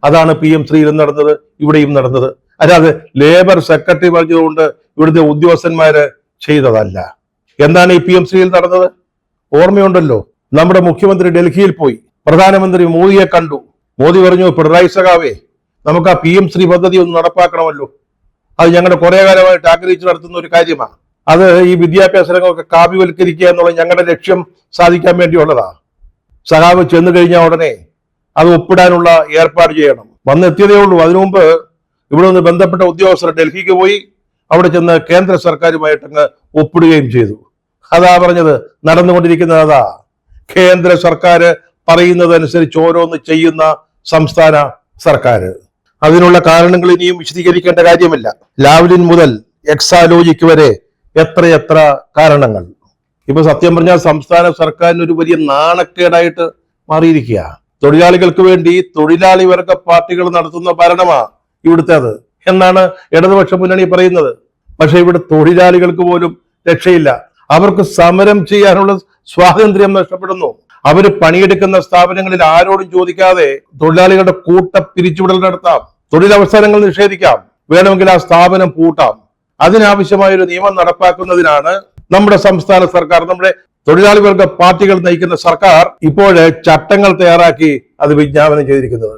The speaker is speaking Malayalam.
അതാണ് PM3യിലും നടന്നത്, ഇവിടെയും നടന്നത്. അല്ലാതെ ലേബർ സെക്രട്ടറി പറഞ്ഞതുകൊണ്ട് ഇവിടുത്തെ ഉദ്യോഗസ്ഥന്മാര് ചെയ്തതല്ല. എന്താണ് ഈ PM3യിൽ നടന്നത്? ഓർമ്മയുണ്ടല്ലോ, നമ്മുടെ മുഖ്യമന്ത്രി ഡൽഹിയിൽ പോയി പ്രധാനമന്ത്രി മോദിയെ കണ്ടു. മോദി പറഞ്ഞു, പിണറായി സഖാവേ, നമുക്ക് ആ PM3 പദ്ധതി ഒന്ന് നടപ്പാക്കണമല്ലോ. അത് ഞങ്ങളുടെ കുറെ കാലമായിട്ട് ആഗ്രഹിച്ചു നടത്തുന്ന ഒരു കാര്യമാണ്. അത് ഈ വിദ്യാഭ്യാസ രംഗമൊക്കെ കാവ്യവൽക്കരിക്കുക എന്നുള്ള ഞങ്ങളുടെ ലക്ഷ്യം സാധിക്കാൻ വേണ്ടിയുള്ളതാ. സഖാവ് ചെന്നു കഴിഞ്ഞാൽ ഉടനെ അത് ഒപ്പിടാനുള്ള ഏർപ്പാട് ചെയ്യണം. വന്നെത്തിയതേ ഉള്ളൂ. അതിനു മുമ്പ് ഇവിടെ നിന്ന് ബന്ധപ്പെട്ട ഉദ്യോഗസ്ഥർ ഡൽഹിക്ക് പോയി അവിടെ ചെന്ന് കേന്ദ്ര സർക്കാരുമായിട്ടങ്ങ് ഒപ്പിടുകയും ചെയ്തു. അതാ പറഞ്ഞത്, നടന്നുകൊണ്ടിരിക്കുന്നത് അതാ. കേന്ദ്ര സർക്കാർ പറയുന്നതനുസരിച്ച് ഓരോന്ന് ചെയ്യുന്ന സംസ്ഥാന സർക്കാർ. അതിനുള്ള കാരണങ്ങൾ ഇനിയും വിശദീകരിക്കേണ്ട കാര്യമില്ല. ലാവ്ലിൻ മുതൽ എക്സാലോജിക്ക് വരെ എത്രയെത്ര കാരണങ്ങൾ. ഇപ്പൊ സത്യം പറഞ്ഞാൽ സംസ്ഥാന സർക്കാരിന് ഒരു വലിയ നാണക്കേടായിട്ട് മാറിയിരിക്കുക. തൊഴിലാളികൾക്ക് വേണ്ടി തൊഴിലാളി വർഗ പാർട്ടികൾ നടത്തുന്ന ഭരണമാ ഇവിടുത്തേത് എന്നാണ് ഇടതുപക്ഷ മുന്നണി പറയുന്നത്. പക്ഷെ ഇവിടെ തൊഴിലാളികൾക്ക് പോലും രക്ഷയില്ല. അവർക്ക് സമരം ചെയ്യാനുള്ള സ്വാതന്ത്ര്യം നഷ്ടപ്പെടുന്നു. അവര് പണിയെടുക്കുന്ന സ്ഥാപനങ്ങളിൽ ആരോടും ചോദിക്കാതെ തൊഴിലാളികളുടെ കൂട്ട പിരിച്ചുവിടൽ നടത്താം, തൊഴിലവസരങ്ങൾ നിഷേധിക്കാം, വേണമെങ്കിൽ ആ സ്ഥാപനം പൂട്ടാം. അതിനാവശ്യമായ ഒരു നിയമം നടപ്പാക്കുന്നതിനാണ് നമ്മുടെ സംസ്ഥാന സർക്കാർ, നമ്മുടെ തൊഴിലാളി വർഗ പാർട്ടികൾ നയിക്കുന്ന സർക്കാർ ഇപ്പോൾ ചട്ടങ്ങൾ തയ്യാറാക്കി അത് വിജ്ഞാപനം ചെയ്തിരിക്കുന്നത്.